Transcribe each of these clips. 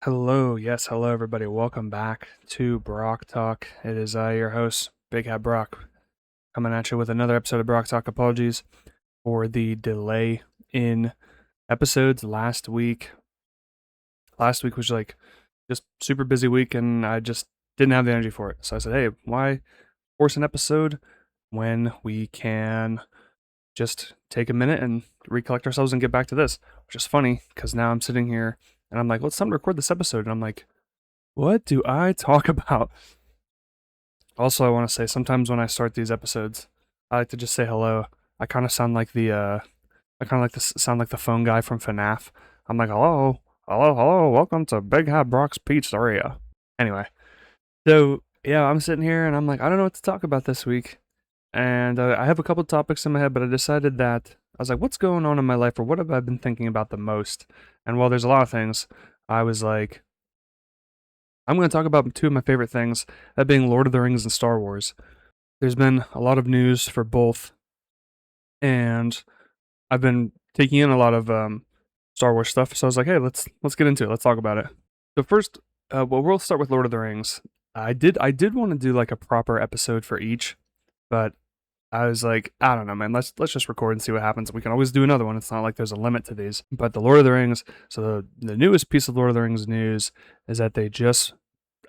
Hello, yes, hello everybody. Welcome back to Brock Talk. It is your host, BigHatBrock, coming at you with another episode of Brock Talk. Apologies for the delay in episodes last week. Last week was like just super busy week, and I just didn't have the energy for it. So I said, hey, why force an episode when we can just take a minute and recollect ourselves and get back to this? Which is funny because now I'm sitting here and I'm like, well, it's time to record this episode, and I'm like, what do I talk about? Also, I want to say sometimes when I start these episodes, I like to just say hello. I kind of sound like I kind of like to sound like the phone guy from FNAF. I'm like, hello, hello, hello, welcome to Big Hat Brock's Pizzeria. Anyway, so yeah, I'm sitting here and I'm like, I don't know what to talk about this week. And I have a couple topics in my head, but I decided that I was like, what's going on in my life, or what have I been thinking about the most? And while there's a lot of things, I was like, I'm going to talk about two of my favorite things, that being Lord of the Rings and Star Wars. There's been a lot of news for both, and I've been taking in a lot of Star Wars stuff. So I was like, hey, let's get into it. Let's talk about it. So first, well, we'll start with Lord of the Rings. I did want to do like a proper episode for each, but I was like, I don't know, man. Let's just record and see what happens. We can always do another one. It's not like there's a limit to these. But the Lord of the Rings. So the newest piece of Lord of the Rings news is that they just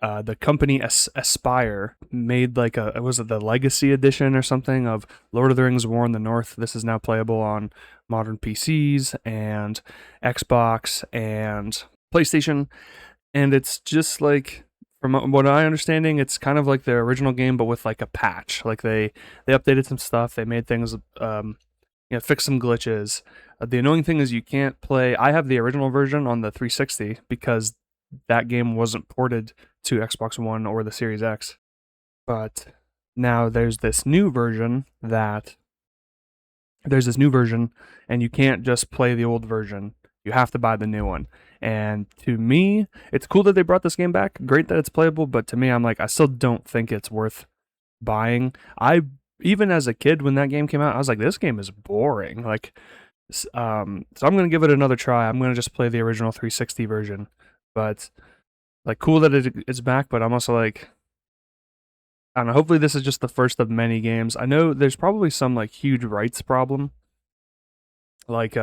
the company Aspire made like was it the Legacy Edition or something of Lord of the Rings War in the North. This is now playable on modern PCs and Xbox and PlayStation, and it's just like, from what I understanding, it's kind of like the original game, but with like a patch. Like they updated some stuff, they made things, fix some glitches. The annoying thing is you can't play. I have the original version on the 360 because that game wasn't ported to Xbox One or the Series X. But now there's this new version and you can't just play the old version. You have to buy the new one. And to me, it's cool that they brought this game back. Great that it's playable, but to me, I'm like, I still don't think it's worth buying. Even as a kid when that game came out, I was like, this game is boring. Like, so I'm gonna give it another try. I'm gonna just play the original 360 version. But like, cool that it's back. But I'm also like, I don't know. Hopefully, this is just the first of many games. I know there's probably some like huge rights problem. Like,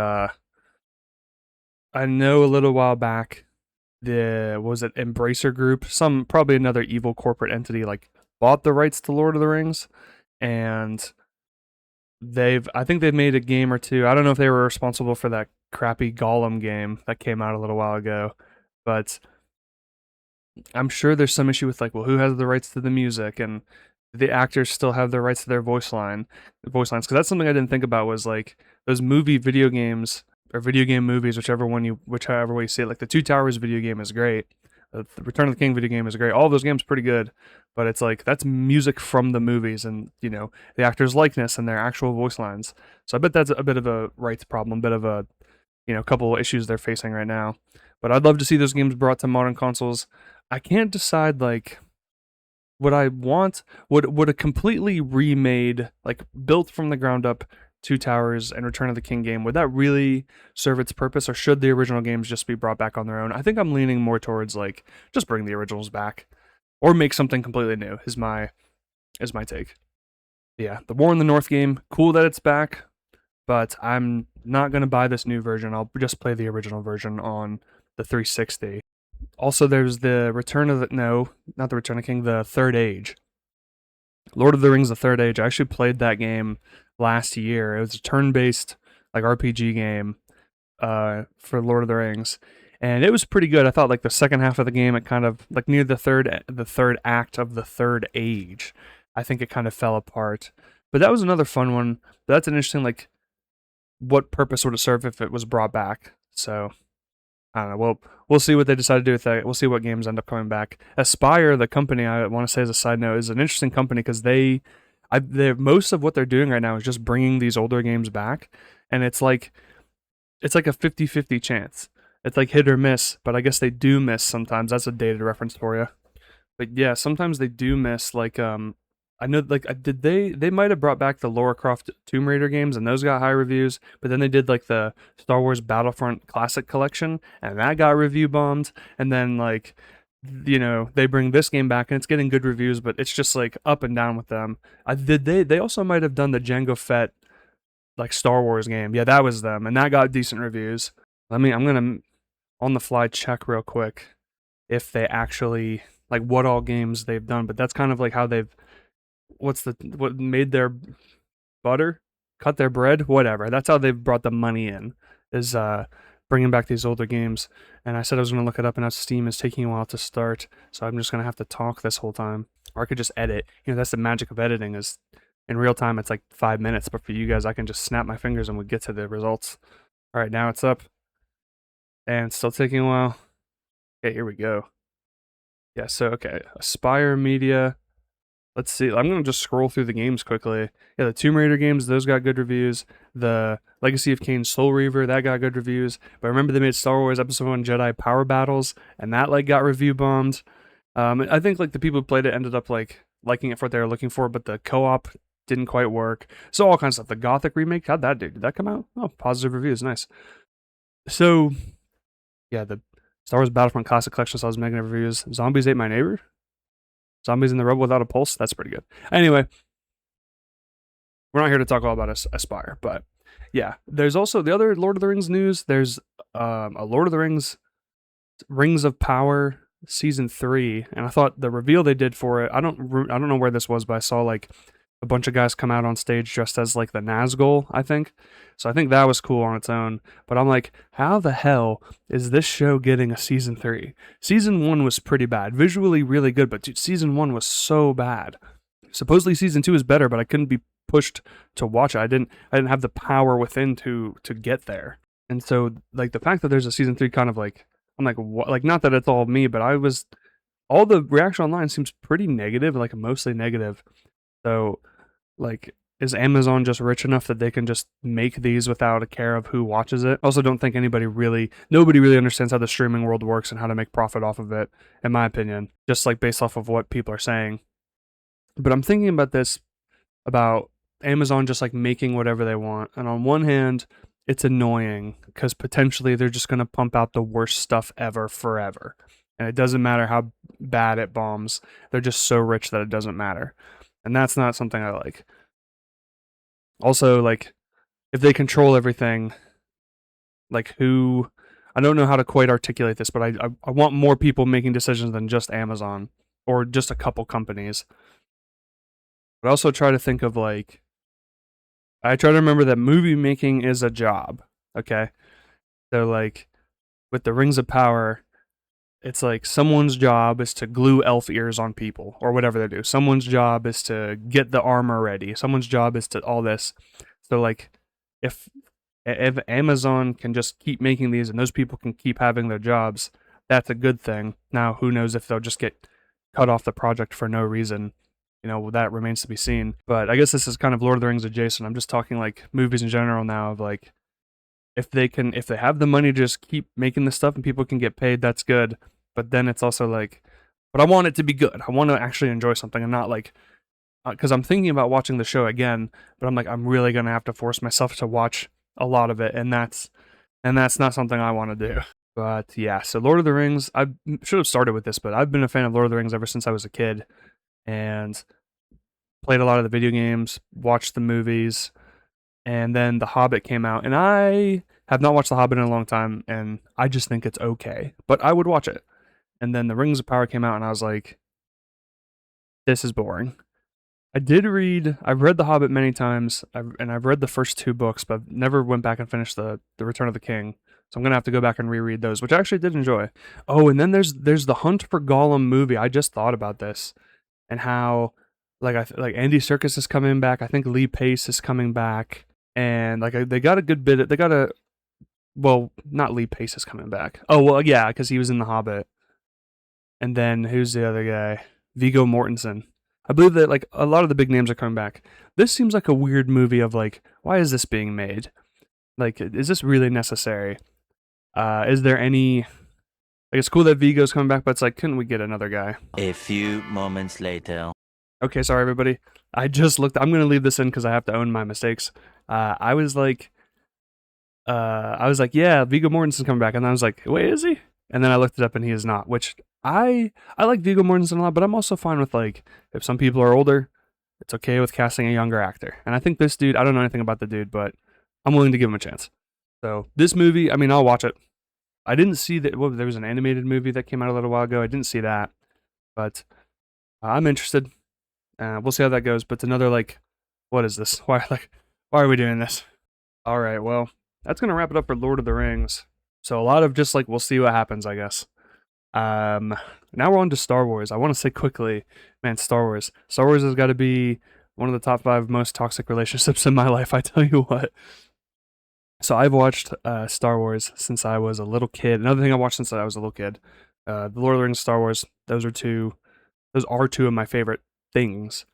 I know a little while back, was it Embracer Group, some probably another evil corporate entity, like bought the rights to Lord of the Rings, and I think they've made a game or two. I don't know if they were responsible for that crappy Gollum game that came out a little while ago, but I'm sure there's some issue with like, well, who has the rights to the music, and the actors still have the rights to their voice lines. Because that's something I didn't think about, was like those video games or video game movies, whichever way you see it. Like the Two Towers video game is great. The Return of the King video game is great. All of those games are pretty good, but it's like that's music from the movies, and the actors' likeness and their actual voice lines. So I bet that's a bit of a rights problem, a bit of a couple of issues they're facing right now. But I'd love to see those games brought to modern consoles. I can't decide like what I want. Would a completely remade, like built from the ground up, Two Towers and Return of the King game, would that really serve its purpose, or should the original games just be brought back on their own? I think I'm leaning more towards like just bring the originals back, or make something completely new. Is my take. Yeah, the War in the North game, cool that it's back, but I'm not gonna buy this new version. I'll just play the original version on the 360. Also, there's the Return of the no, not the Return of the King, the Third Age. Lord of the Rings: The Third Age. I actually played that game last year. It was a turn-based like RPG game for Lord of the Rings, and it was pretty good. I thought like the second half of the game, it kind of like near the third act of the Third Age, I think it kind of fell apart. But that was another fun one. That's an interesting, like, what purpose would it serve if it was brought back? So I don't know. We'll see what they decide to do with that. We'll see what games end up coming back. Aspire, the company, I want to say as a side note, is an interesting company because they most of what they're doing right now is just bringing these older games back, and it's like a 50-50 chance. It's like hit or miss, but I guess they do miss sometimes. That's a dated reference for you. But yeah, sometimes they do miss. Like I know, like, did they might have brought back the Lara Croft Tomb Raider games, and those got high reviews. But then they did like the Star Wars Battlefront Classic Collection, and that got review bombed. And then like, they bring this game back, and it's getting good reviews, but it's just like up and down with them. They also might have done the Jango Fett like Star Wars game. Yeah, that was them, and that got decent reviews. I'm gonna on the fly check real quick if they actually like what all games they've done, but that's kind of like how they've what made their butter, cut their bread, whatever. That's how they've brought the money in, is bringing back these older games. And I said I was going to look it up, and now Steam is taking a while to start, so I'm just going to have to talk this whole time. Or I could just edit. That's the magic of editing, is in real time it's like 5 minutes, but for you guys I can just snap my fingers and we get to the results. All right, now it's up. And it's still taking a while. Okay, here we go. Yeah, so okay, Aspire Media. Let's see. I'm going to just scroll through the games quickly. Yeah, the Tomb Raider games, those got good reviews. The Legacy of Kain Soul Reaver, that got good reviews. But remember they made Star Wars Episode 1 Jedi Power Battles, and that like got review bombed. I think like the people who played it ended up like liking it for what they were looking for, but the co-op didn't quite work. So all kinds of stuff. The Gothic remake, how'd that do? Did that come out? Oh, positive reviews, nice. So, yeah, the Star Wars Battlefront Classic Collection saw negative reviews. Zombies Ate My Neighbor? Zombies in the Rebel Without a Pulse? That's pretty good. Anyway, we're not here to talk all about Aspire, but yeah, there's also the other Lord of the Rings news. There's a Lord of the Rings of Power Season 3, and I thought the reveal they did for it, I don't know where this was, but I saw like a bunch of guys come out on stage dressed as like the Nazgul, I think. So I think that was cool on its own. But I'm like, how the hell is this show getting a season 3? Season 1 was pretty bad. Visually really good, but dude, season 1 was so bad. Supposedly season 2 is better, but I couldn't be pushed to watch it. I didn't have the power within to get there. And so like the fact that there's a season 3 kind of like, I'm like, what? Like, not that it's all me, but all the reaction online seems pretty negative, like mostly negative. So like, is Amazon just rich enough that they can just make these without a care of who watches it? Also, don't think nobody really understands how the streaming world works and how to make profit off of it, in my opinion, just like based off of what people are saying. But I'm thinking about this, about Amazon just like making whatever they want. And on one hand, it's annoying because potentially they're just going to pump out the worst stuff ever forever. And it doesn't matter how bad it bombs. They're just so rich that it doesn't matter. And that's not something I like. Also, like, if they control everything, like I don't know how to quite articulate this, but I want more people making decisions than just Amazon or just a couple companies. But I also try to think of like, I try to remember that movie making is a job, okay? So like, with the Rings of Power, it's like someone's job is to glue elf ears on people or whatever they do. Someone's job is to get the armor ready. Someone's job is to all this. So like if Amazon can just keep making these and those people can keep having their jobs, that's a good thing. Now, who knows if they'll just get cut off the project for no reason. That remains to be seen. But I guess this is kind of Lord of the Rings adjacent. I'm just talking like movies in general now, of like, if they have the money to just keep making this stuff and people can get paid, that's good. But then it's also like, but I want it to be good. I want to actually enjoy something and not like, because I'm thinking about watching the show again, but I'm like, I'm really going to have to force myself to watch a lot of it. And that's not something I want to do. But yeah, so Lord of the Rings, I should have started with this, but I've been a fan of Lord of the Rings ever since I was a kid and played a lot of the video games, watched the movies, and then The Hobbit came out, and I have not watched The Hobbit in a long time, and I just think it's okay, but I would watch it. And then The Rings of Power came out, and I was like, this is boring. I've read The Hobbit many times, and I've read the first 2 books, but I've never went back and finished the Return of the King, so I'm going to have to go back and reread those, which I actually did enjoy. Oh, and then there's the Hunt for Gollum movie. I just thought about this, and how, like Andy Serkis is coming back, I think Lee Pace is coming back, and like they got a good bit. Well, not Lee Pace is coming back. Oh well, yeah, because he was in The Hobbit. And then who's the other guy? Viggo Mortensen. I believe that like a lot of the big names are coming back. This seems like a weird movie of like, why is this being made? Like, is this really necessary? Is there any? Like, it's cool that Viggo's coming back, but it's like, couldn't we get another guy? A few moments later. Okay, sorry everybody. I just looked. I'm gonna leave this in because I have to own my mistakes. I was like, yeah, Viggo Mortensen's coming back, and I was like, wait, is he? And then I looked it up, and he is not. Which I like Viggo Mortensen a lot, but I'm also fine with like if some people are older, it's okay with casting a younger actor. And I think this dude, I don't know anything about the dude, but I'm willing to give him a chance. So this movie, I mean, I'll watch it. I didn't see that. Well, there was an animated movie that came out a little while ago. I didn't see that, but I'm interested. We'll see how that goes. But it's another like, what is this? Why are we doing this? All right, well, that's gonna wrap it up for Lord of the Rings. So a lot of just like we'll see what happens, I guess. Um, Now we're on to Star Wars. I want to say quickly, man, Star Wars. Star Wars has got to be one of the top 5 most toxic relationships in my life. I tell you what. So I've watched Star Wars since I was a little kid. Another thing I watched since I was a little kid, the Lord of the Rings, Star Wars. Those are two of my favorite things.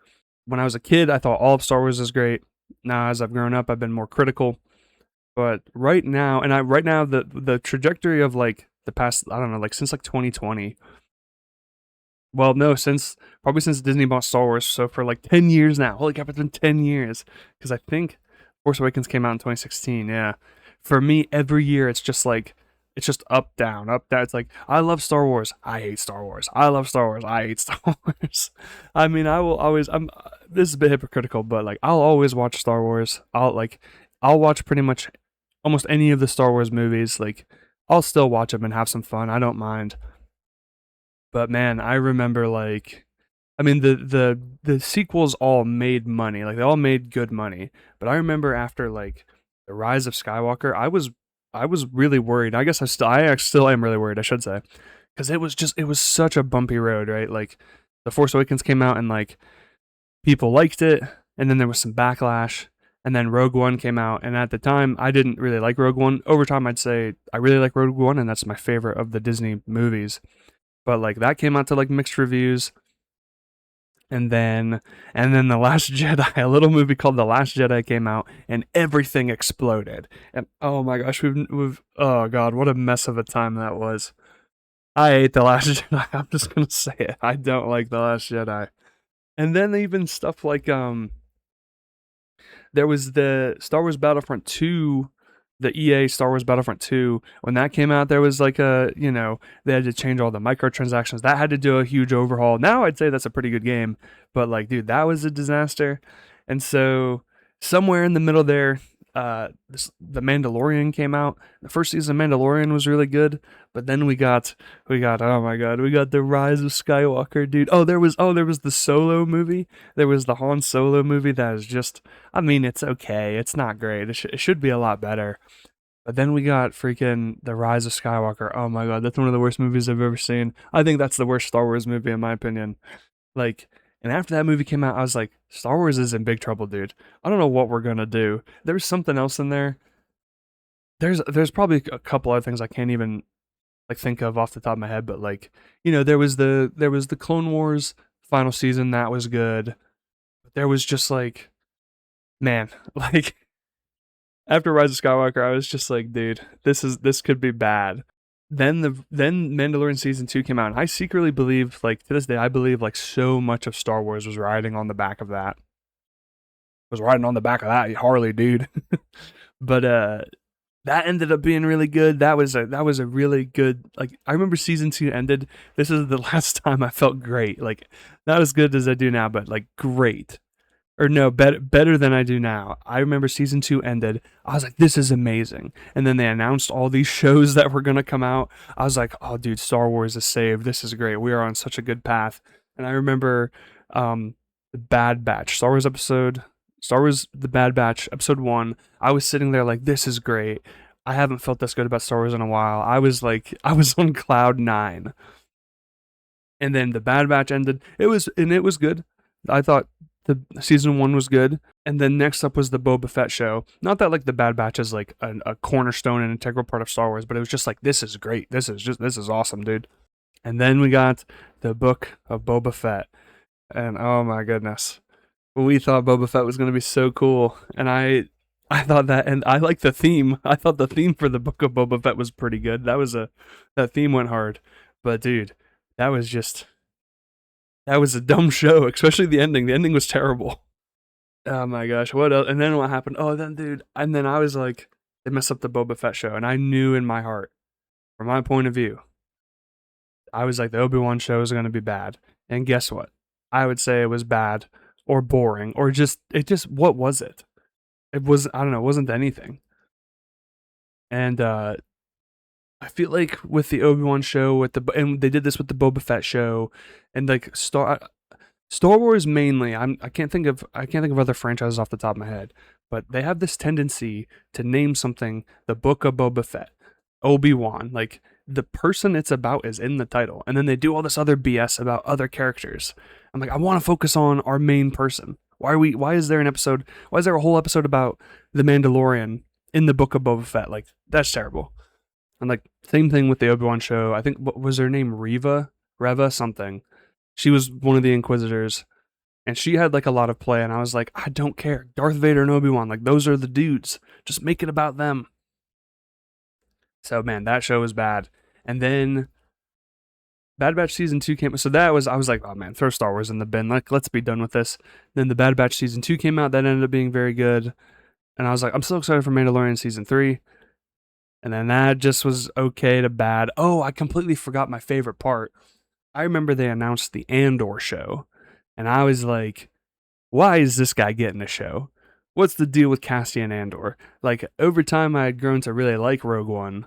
When I was a kid, I thought all of Star Wars is great. Now, as I've grown up, I've been more critical. But right now, the trajectory of like the past, I don't know, like since like 2020. Well, no, probably since Disney bought Star Wars. So for like 10 years now. Holy crap, it's been 10 years. Because I think Force Awakens came out in 2016. Yeah. For me, every year it's just like, it's just up, down, up, down. It's like, I love Star Wars. I hate Star Wars. I love Star Wars. I hate Star Wars. I mean, I will always, this is a bit hypocritical, but like, I'll always watch Star Wars. I'll watch pretty much almost any of the Star Wars movies. Like, I'll still watch them and have some fun. I don't mind. But man, I remember like, I mean, the sequels all made money. Like, they all made good money. But I remember after like the Rise of Skywalker, I was really worried. I guess I still am really worried, I should say, because it was such a bumpy road, right? Like, the Force Awakens came out and like people liked it, and then there was some backlash, and then Rogue One came out, and at the time I didn't really like Rogue One. Over time, I'd say I really like Rogue One, and that's my favorite of the Disney movies. But like that came out to like mixed reviews, and then The Last Jedi, a little movie called The Last Jedi came out, and everything exploded. And oh my gosh, we've oh god, what a mess of a time that was. I hate The Last Jedi. I'm just gonna say it. I don't like The Last Jedi. And then even stuff like there was the Star Wars Battlefront 2, the EA Star Wars Battlefront 2. When that came out, there was like they had to change all the microtransactions. That had to do a huge overhaul. Now I'd say that's a pretty good game, but like, dude, that was a disaster. And so somewhere in the middle there, the Mandalorian came out. The first season of Mandalorian was really good, but then we got oh my god, we got the Rise of Skywalker, dude. There was the Solo movie. There was the Han Solo movie that is just, I mean, it's okay. It's not great. It should be a lot better. But then we got freaking the Rise of Skywalker. Oh my god, that's one of the worst movies I've ever seen. I think that's the worst Star Wars movie in my opinion. Like, and after that movie came out, I was like, Star Wars is in big trouble, dude. I don't know what we're gonna do. There's something else in there. There's probably a couple other things I can't even like think of off the top of my head, but like, there was the Clone Wars final season that was good. But there was just like, man, like after Rise of Skywalker, I was just like, dude, this could be bad. Then Mandalorian season 2 came out, and I secretly believe, like to this day, I believe like so much of Star Wars was riding on the back of that. Was riding on the back of that Harley, dude. But that ended up being really good. That was a really good, like, I remember season 2 ended. This is the last time I felt great. Like, not as good as I do now, but like great. Or no, better than I do now. I remember season 2 ended. I was like, this is amazing. And then they announced all these shows that were going to come out. I was like, oh, dude, Star Wars is saved. This is great. We are on such a good path. And I remember the Bad Batch, Star Wars The Bad Batch, episode 1. I was sitting there like, this is great. I haven't felt this good about Star Wars in a while. I was on cloud 9. And then the Bad Batch ended. It was good. I thought the season 1 was good, and then next up was the Boba Fett show. Not that like the Bad Batch is like a cornerstone and integral part of Star Wars, but it was just like, this is great. This is awesome, dude. And then we got the Book of Boba Fett, and oh my goodness, we thought Boba Fett was gonna be so cool, and I thought that, and I like the theme. I thought the theme for the Book of Boba Fett was pretty good. That theme went hard, but dude, that was a dumb show, especially the ending. The ending was terrible. Oh my gosh, what else? And then what happened? Oh, then dude, and then I was like, they messed up the Boba Fett show, and I knew in my heart, from my point of view, I was like, the Obi-Wan show is going to be bad. And guess what? I would say it was bad or boring or what was it? It was, I don't know, it wasn't anything. And I feel like with the Obi-Wan show, and they did this with the Boba Fett show, and like Star Wars mainly. I can't think of other franchises off the top of my head, but they have this tendency to name something the Book of Boba Fett, Obi-Wan. Like the person it's about is in the title, and then they do all this other BS about other characters. I'm like, I want to focus on our main person. Why is there an episode? Why is there a whole episode about the Mandalorian in the Book of Boba Fett? Like that's terrible. And like same thing with the Obi-Wan show. I think what was her name? Reva something. She was one of the Inquisitors, and she had like a lot of play. And I was like, I don't care. Darth Vader and Obi-Wan, like those are the dudes. Just make it about them. So man, that show was bad. And then Bad Batch season 2 came. So I was like, oh man, throw Star Wars in the bin. Like let's be done with this. Then the Bad Batch season 2 came out. That ended up being very good. And I was like, I'm so excited for Mandalorian season 3. And then that just was okay to bad. Oh, I completely forgot my favorite part. I remember they announced the Andor show, and I was like, why is this guy getting a show? What's the deal with Cassian Andor? Like, over time, I had grown to really like Rogue One.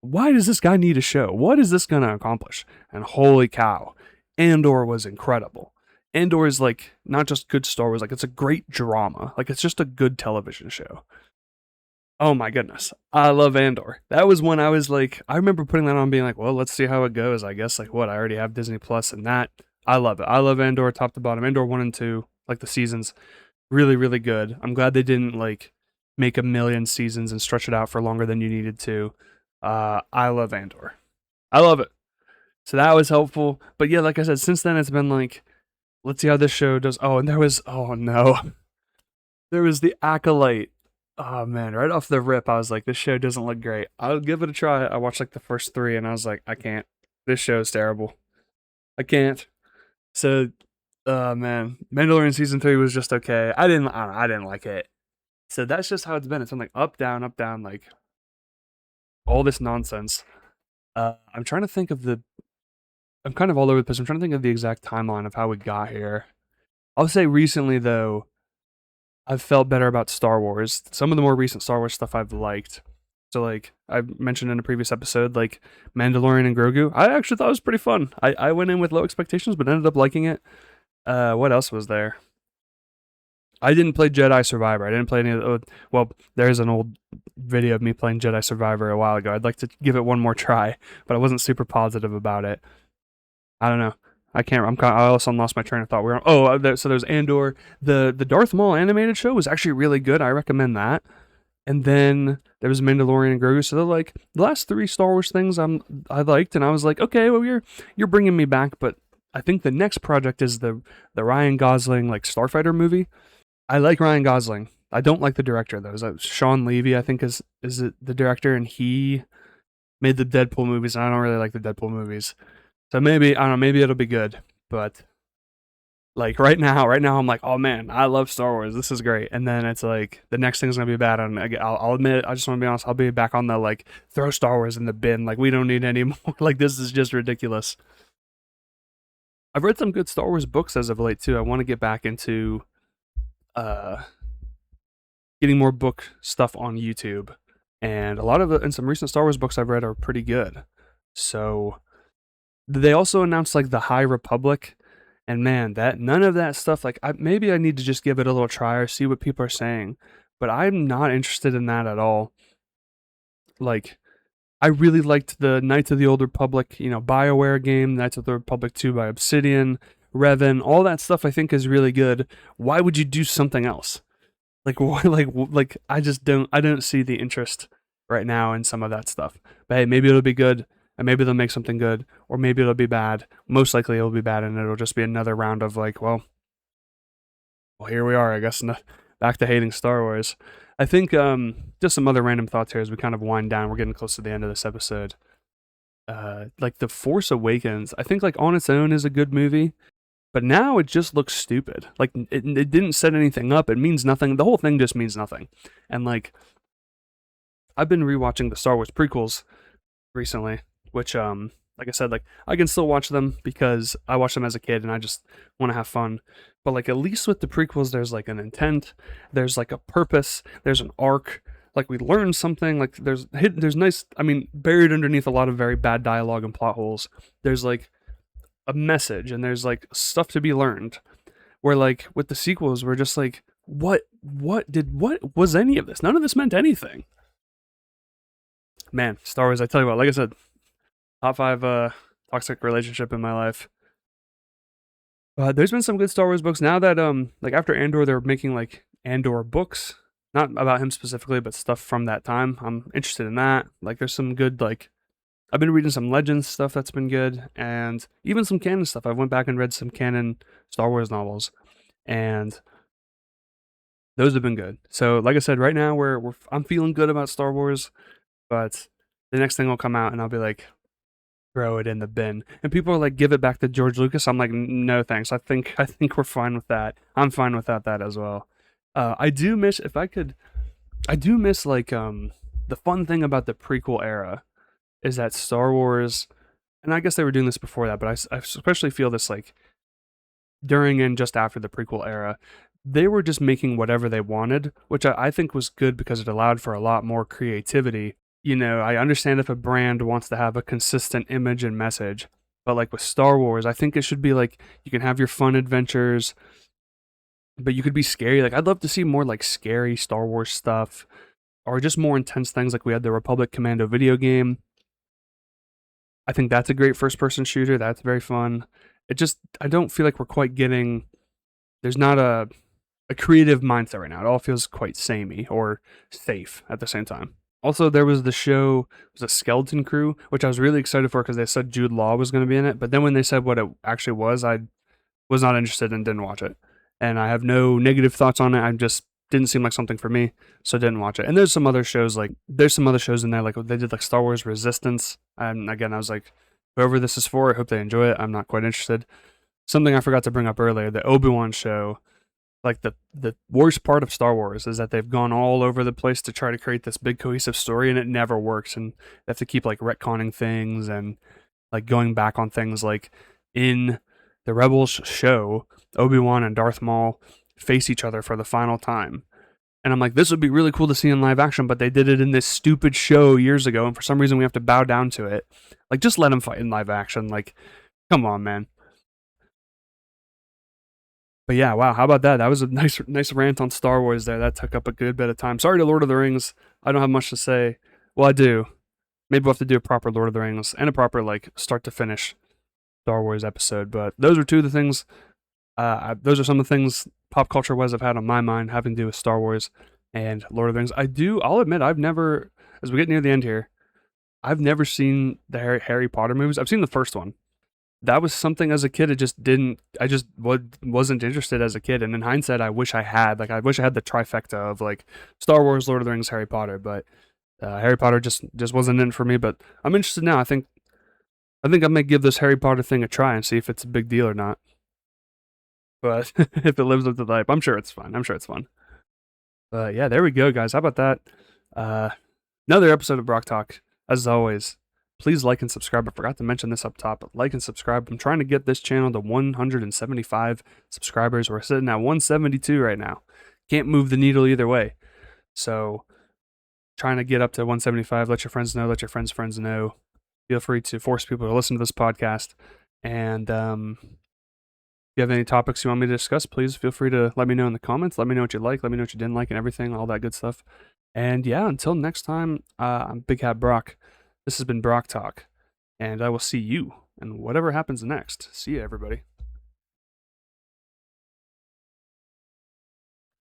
Why does this guy need a show? What is this going to accomplish? And holy cow, Andor was incredible. Andor is like not just good Star Wars, like it's a great drama. Like it's just a good television show. Oh my goodness. I love Andor. That was when I was like, I remember putting that on being like, well, let's see how it goes. I guess like what? I already have Disney Plus and that. I love it. I love Andor top to bottom. Andor 1 and 2, like the seasons, really, really good. I'm glad they didn't like make a million seasons and stretch it out for longer than you needed to. I love Andor. I love it. So that was helpful. But yeah, like I said, since then it's been like, let's see how this show does. Oh, and oh no. There was the Acolyte. Oh man, right off the rip, I was like, this show doesn't look great. I'll give it a try. I watched like the first 3 and I was like, I can't. This show is terrible. I can't. So, man, Mandalorian season 3 was just okay. I don't know, I didn't like it. So that's just how it's been. It's been like up, down, like all this nonsense. I'm trying to think of I'm kind of all over the place. I'm trying to think of the exact timeline of how we got here. I'll say recently though, I've felt better about Star Wars. Some of the more recent Star Wars stuff I've liked. So like I mentioned in a previous episode, like Mandalorian and Grogu, I actually thought it was pretty fun. I went in with low expectations, but ended up liking it. What else was there? I didn't play Jedi Survivor. I didn't play any of the, well, there's an old video of me playing Jedi Survivor a while ago. I'd like to give it one more try, but I wasn't super positive about it. I don't know. I also lost my train of thought. So there's Andor. The Darth Maul animated show was actually really good. I recommend that. And then there was Mandalorian and Grogu. So they're like the last 3 Star Wars things I liked, and I was like, okay, well you're bringing me back. But I think the next project is the Ryan Gosling like Starfighter movie. I like Ryan Gosling. I don't like the director though. Is that Sean Levy? I think is it the director, and he made the Deadpool movies, and I don't really like the Deadpool movies. So maybe, I don't know, maybe it'll be good. But like right now I'm like, oh man, I love Star Wars. This is great. And then it's like the next thing's gonna be bad. And I'll admit, I just want to be honest. I'll be back on the like throw Star Wars in the bin. Like we don't need any more. Like this is just ridiculous. I've read some good Star Wars books as of late too. I want to get back into getting more book stuff on YouTube. And a lot of and some recent Star Wars books I've read are pretty good. So they also announced like the High Republic, and man, that none of that stuff. Like, maybe I need to just give it a little try or see what people are saying, but I'm not interested in that at all. Like, I really liked the Knights of the Old Republic, BioWare game, Knights of the Republic 2 by Obsidian, Revan, all that stuff. I think is really good. Why would you do something else? Like, why? Like, I don't see the interest right now in some of that stuff. But hey, maybe it'll be good. And maybe they'll make something good, or maybe it'll be bad. Most likely it'll be bad, and it'll just be another round of like, well, here we are, I guess, back to hating Star Wars. I think just some other random thoughts here as we kind of wind down. We're getting close to the end of this episode. Like The Force Awakens, I think like on its own is a good movie. But now it just looks stupid. Like, it didn't set anything up. It means nothing. The whole thing just means nothing. And, like, I've been rewatching the Star Wars prequels recently, which, like I said, like, I can still watch them because I watched them as a kid and I just want to have fun. But, like, at least with the prequels, there's, like, an intent, there's, like, a purpose, there's an arc. Like, we learn something, like, there's nice, I mean, buried underneath a lot of very bad dialogue and plot holes, there's, like, a message and there's, like, stuff to be learned. Where, like, with the sequels, we're just like, what was any of this? None of this meant anything. Man, Star Wars, I tell you what, like I said, top 5 toxic relationship in my life. There's been some good Star Wars books now that like after Andor, they're making like Andor books, not about him specifically, but stuff from that time. I'm interested in that. Like, there's some good, like, I've been reading some Legends stuff that's been good, and even some canon stuff. I went back and read some canon Star Wars novels, and those have been good. So, like I said, right now I'm feeling good about Star Wars, but the next thing will come out and I'll be like, throw it in the bin. And people are like, give it back to George Lucas. I'm like, no thanks. I think we're fine with that. I'm fine without that as well. I do miss, like, the fun thing about the prequel era is that Star Wars, and I guess they were doing this before that, but I especially feel this, like, during and just after the prequel era, they were just making whatever they wanted, which I think was good because it allowed for a lot more creativity. You know, I understand if a brand wants to have a consistent image and message, but like with Star Wars, I think it should be like, you can have your fun adventures, but you could be scary. Like, I'd love to see more like scary Star Wars stuff, or just more intense things like we had the Republic Commando video game. I think that's a great first person shooter. That's very fun. I don't feel like we're quite getting, there's not a creative mindset right now. It all feels quite samey or safe at the same time. Also, there was the show, it was a Skeleton Crew, which I was really excited for because they said Jude Law was going to be in it. But then when they said what it actually was, I was not interested and didn't watch it. And I have no negative thoughts on it. I just didn't seem like something for me, so didn't watch it. And there's some other shows in there, like they did like Star Wars Resistance. And again, I was like, whoever this is for, I hope they enjoy it. I'm not quite interested. Something I forgot to bring up earlier, the Obi-Wan show. Like, the worst part of Star Wars is that they've gone all over the place to try to create this big cohesive story, and it never works. And they have to keep like retconning things and like going back on things. Like in the Rebels show, Obi-Wan and Darth Maul face each other for the final time. And I'm like, this would be really cool to see in live action, but they did it in this stupid show years ago, and for some reason we have to bow down to it. Like, just let them fight in live action. Like, come on, man. But yeah, wow, how about that? That was a nice rant on Star Wars there. That took up a good bit of time. Sorry to Lord of the Rings. I don't have much to say. Well, I do. Maybe we'll have to do a proper Lord of the Rings and a proper, like, start to finish Star Wars episode. But those are two of the things. Those are some of the things pop culture wise I've had on my mind having to do with Star Wars and Lord of the Rings. I'll admit, I've never, as we get near the end here, I've never seen the Harry Potter movies. I've seen the first one. That was something as a kid. I just wasn't interested as a kid. And in hindsight, I wish I had. Like, I wish I had the trifecta of like Star Wars, Lord of the Rings, Harry Potter. But Harry Potter just wasn't in for me. But I'm interested now. I think I may give this Harry Potter thing a try and see if it's a big deal or not. But if it lives up to the hype, I'm sure it's fun. But yeah, there we go, guys. How about that? Another episode of Brock Talk. As always, please like and subscribe. I forgot to mention this up top, but like and subscribe. I'm trying to get this channel to 175 subscribers. We're sitting at 172 right now. Can't move the needle either way. So, trying to get up to 175. Let your friends know. Let your friends know. Feel free to force people to listen to this podcast. And if you have any topics you want me to discuss, please feel free to let me know in the comments. Let me know what you like. Let me know what you didn't like and everything. All that good stuff. And yeah, until next time, I'm BigHatBrock. This has been Brock Talk, and I will see you in whatever happens next. See you, everybody.